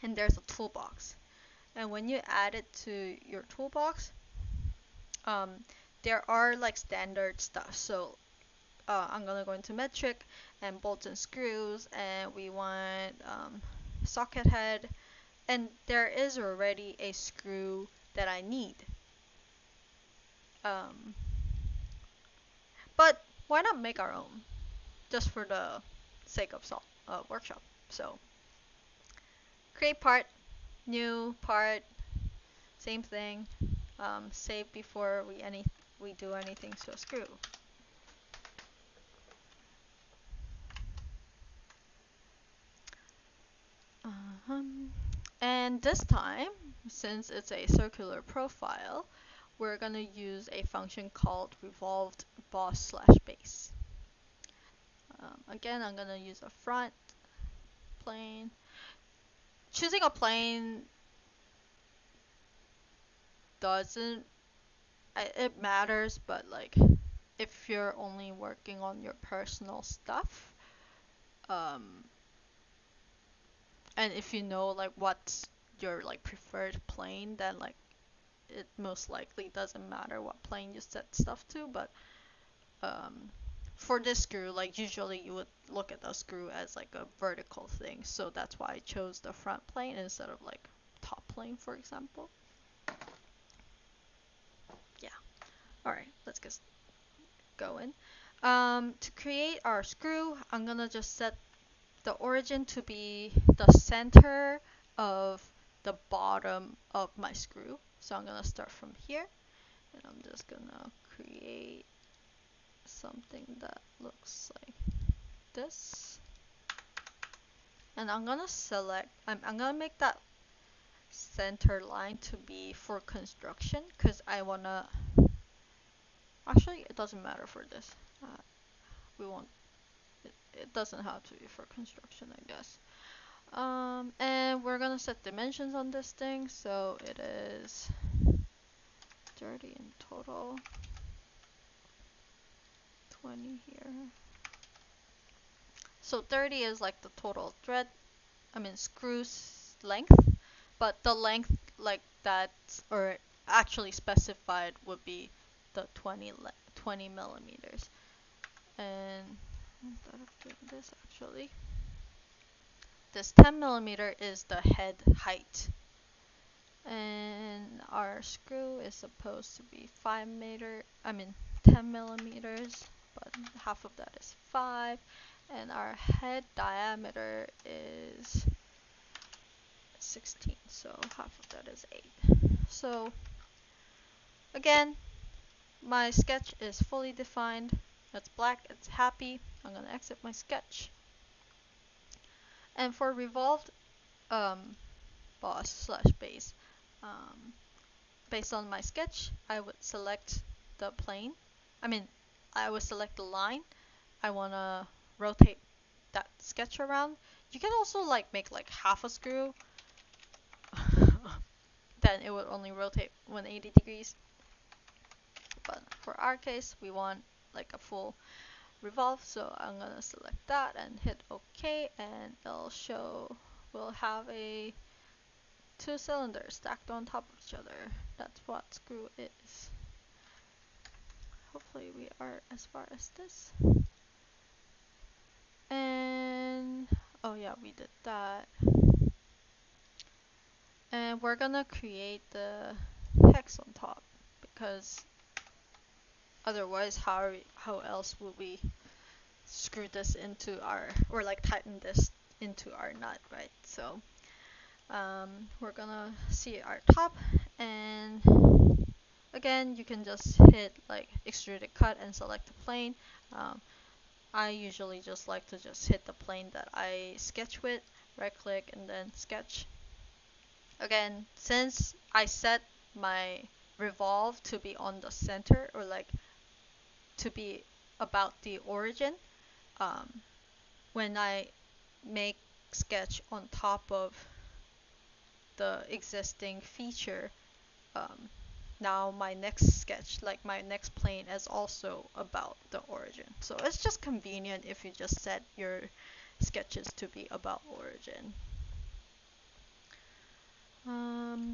and there's a toolbox. And when you add it to your toolbox, there are like standard stuff. So I'm gonna go into metric and bolts and screws, and we want socket head, and there is already a screw that I need. But why not make our own, just for the sake of workshop? So create part, new part, same thing. Save before we do anything to a screw. And this time, since it's a circular profile, we're going to use a function called revolved boss slash base. Again, I'm going to use a front plane. Choosing a plane doesn't, it matters, but like if you're only working on your personal stuff, and if you know like what's your like preferred plane, then like it most likely doesn't matter what plane you set stuff to. But for this screw, like usually you would look at the screw as like a vertical thing, so that's why I chose the front plane instead of like top plane, for example. Yeah. Alright, let's get going. To create our screw, I'm gonna just set the origin to be the center of the bottom of my screw. So I'm gonna start from here, and I'm just gonna create something that looks like this. And I'm gonna select, I'm gonna make that center line to be for construction, because I wanna, actually it doesn't matter for this. We won't, it doesn't have to be for construction, I guess. And we're gonna set dimensions on this thing, so it is 30 in total, 20 here. So 30 is like the total screws length, but the length like that, or actually specified, would be the 20 millimeters. And instead of doing this, actually, this 10 millimeter is the head height. And our screw is supposed to be 10 millimeters, but half of that is 5. and our head diameter is 16, so half of that is 8. So again, my sketch is fully defined. It's black, it's happy. I'm gonna exit my sketch. And for revolved boss slash base, based on my sketch, I would select the plane. I would select the line. I wanna rotate that sketch around. You can also like make like half a screw. Then it would only rotate 180 degrees. But for our case, we want like a full revolve, so I'm gonna select that and hit OK, and it'll show we'll have a 2 cylinders stacked on top of each other. That's what screw is. Hopefully we are as far as this. And oh yeah, we did that. And we're gonna create the hex on top, because otherwise how else would we screw this into our, or like tighten this into our nut, right? So we're gonna see our top, and again you can just hit like extruded cut and select the plane. I usually just like to just hit the plane that I sketch with, right click and then sketch. Again, since I set my revolve to be on the center, or like to be about the origin, when I make sketch on top of the existing feature, now my next sketch, like my next plane, is also about the origin. So it's just convenient if you just set your sketches to be about origin.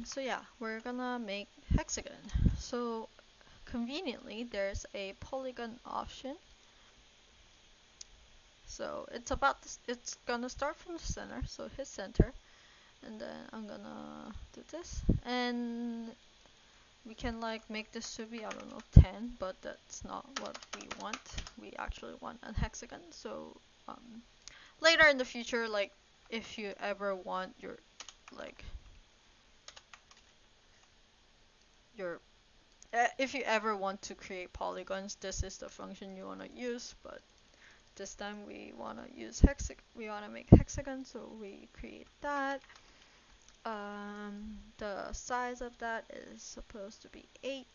So yeah, we're gonna make hexagon. So conveniently, there's a polygon option. So it's about this, it's gonna start from the center, so hit center, and then I'm gonna do this, and we can like make this to be, I don't know, 10, but that's not what we want. We actually want a hexagon. So later in the future, like if you ever want your like your if you ever want to create polygons, this is the function you want to use. But this time we want to use hexagon. We want to make hexagon, so we create that. The size of that is supposed to be 8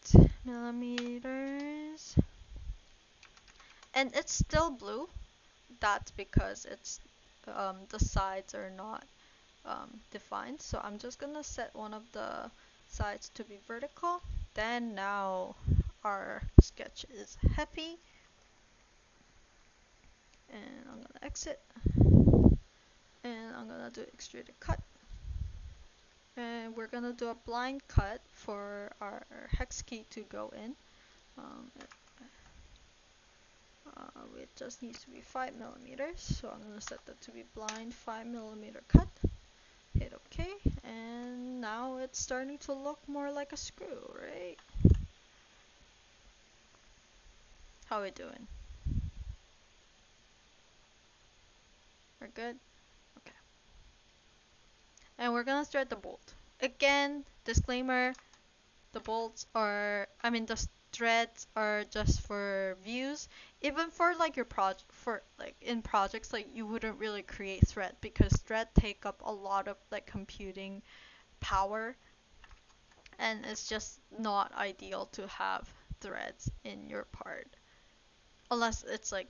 millimeters, and it's still blue. That's because it's the sides are not defined. So I'm just gonna set one of the sides to be vertical. Then now our sketch is happy, and I'm gonna exit, and I'm gonna do extruded cut, and we're gonna do a blind cut for our hex key to go in. It just needs to be 5 millimeters, so I'm gonna set that to be blind 5 millimeter cut. Hit OK, and now it's starting to look more like a screw, right? How are we doing? We're good? Okay. And we're gonna start the bolt. Again, disclaimer, the bolts are, the threads are just for views. Even for like your project, for like in projects, like you wouldn't really create thread, because thread take up a lot of like computing power, and it's just not ideal to have threads in your part unless it's like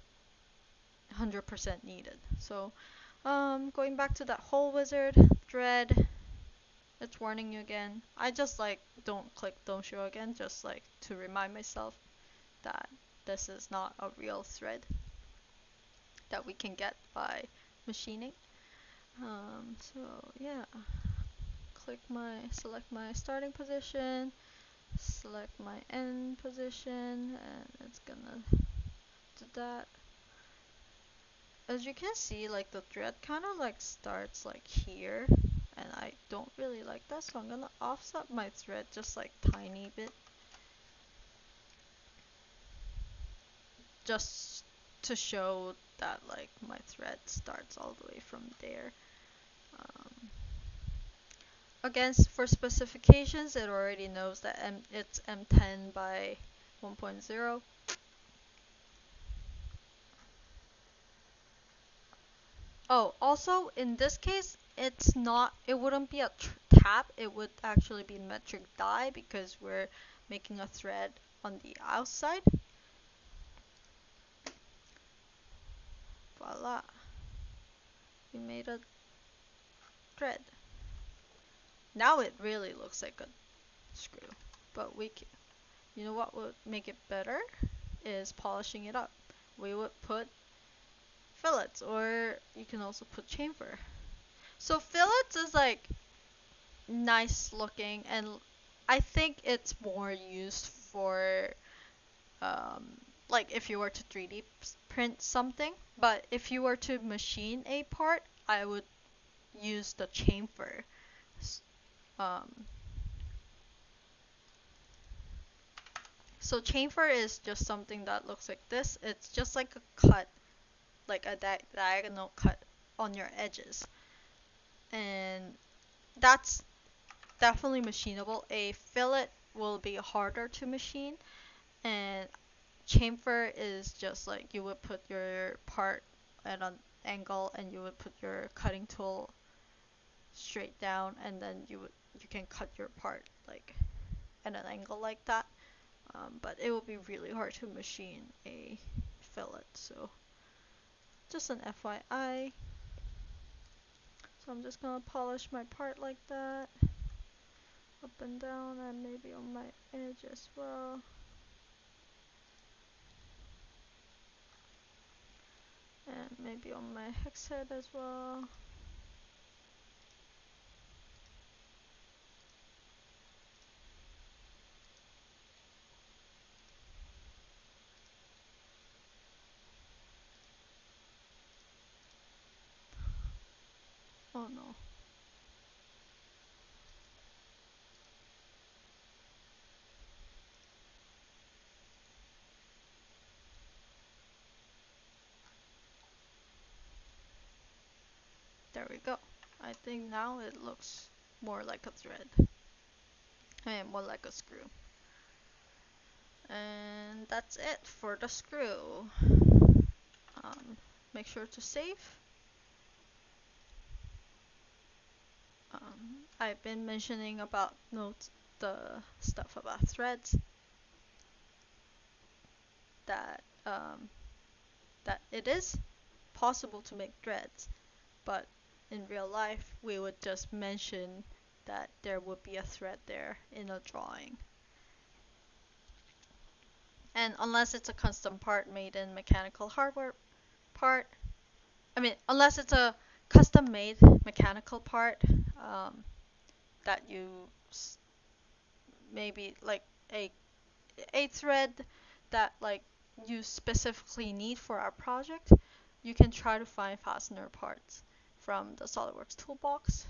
100% needed. So going back to that whole wizard thread, it's warning you again. I just like don't click don't show again, just like to remind myself that this is not a real thread that we can get by machining. So yeah, select my starting position, select my end position, and it's gonna do that. As you can see, like the thread kind of like starts like here, and I don't really like that, so I'm gonna offset my thread just like tiny bit, just to show that like my thread starts all the way from there. Again, for specifications, it already knows that it's M10 by 1.0. Oh, also in this case, it wouldn't be a tab, it would actually be metric die because we're making a thread on the outside. Voila. We made a thread. Now it really looks like a screw, but you know what would make it better is polishing it up. We would put fillets, or you can also put chamfer. So fillets is like nice looking, and I think it's more used for like if you were to 3D print something. But if you were to machine a part, I would use the chamfer. Um, so chamfer is just something that looks like this. It's just like a cut, like a diagonal cut on your edges, and that's definitely machinable. A fillet will be harder to machine, and chamfer is just like you would put your part at an angle and you would put your cutting tool straight down, and then you can cut your part like at an angle like that. But it will be really hard to machine a fillet, so just an FYI. So I'm just gonna polish my part like that, up and down, and maybe on my edge as well. And maybe on my hex head as well. Oh no. There we go. I think now it looks more like a thread and more like a screw. And that's it for the screw. Make sure to save. I've been mentioning about the stuff about threads, that that it is possible to make threads, but in real life we would just mention that there would be a thread there in a drawing. And unless it's a custom part made in mechanical hardware part, unless it's a custom made mechanical part that you maybe like a thread that like you specifically need for our project, you can try to find fastener parts from the SolidWorks toolbox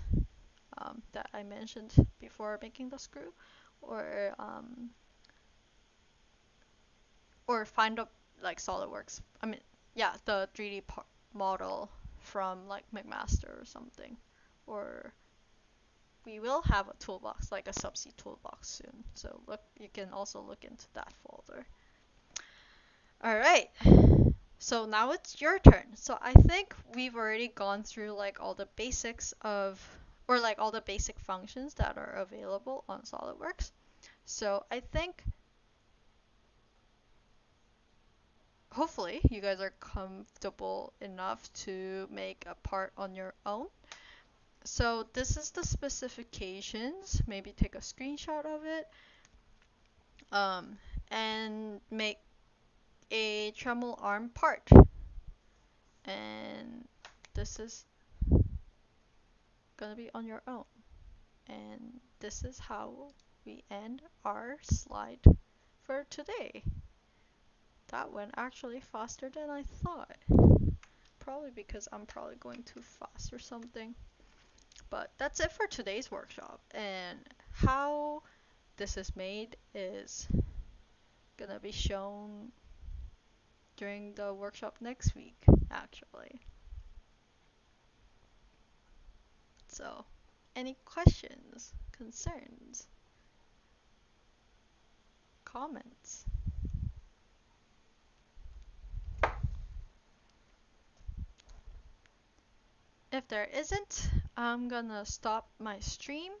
that I mentioned before making the screw, or find up like SolidWorks. The 3D model from like McMaster or something, or we will have a toolbox, like a SUBC toolbox soon. So you can also look into that folder. Alright, so now it's your turn. So I think we've already gone through like all the basics or like all the basic functions that are available on SolidWorks. So I think hopefully you guys are comfortable enough to make a part on your own. So this is the specifications. Maybe take a screenshot of it and make a Dremel arm part. And this is gonna be on your own. And this is how we end our slide for today. That went actually faster than I thought. Probably because I'm probably going too fast or something. But that's it for today's workshop. And how this is made is gonna be shown during the workshop next week. actually. So, any questions, concerns, comments? If there isn't, I'm gonna stop my stream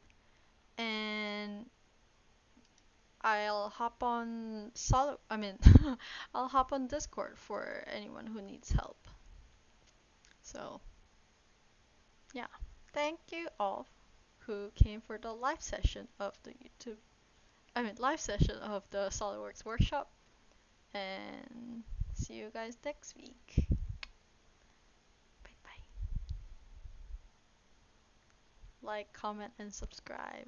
and I'll hop on I'll hop on Discord for anyone who needs help. So, yeah. Thank you all who came for the live session of the live session of the SolidWorks workshop. And see you guys next week. Bye bye. Like, comment, and subscribe.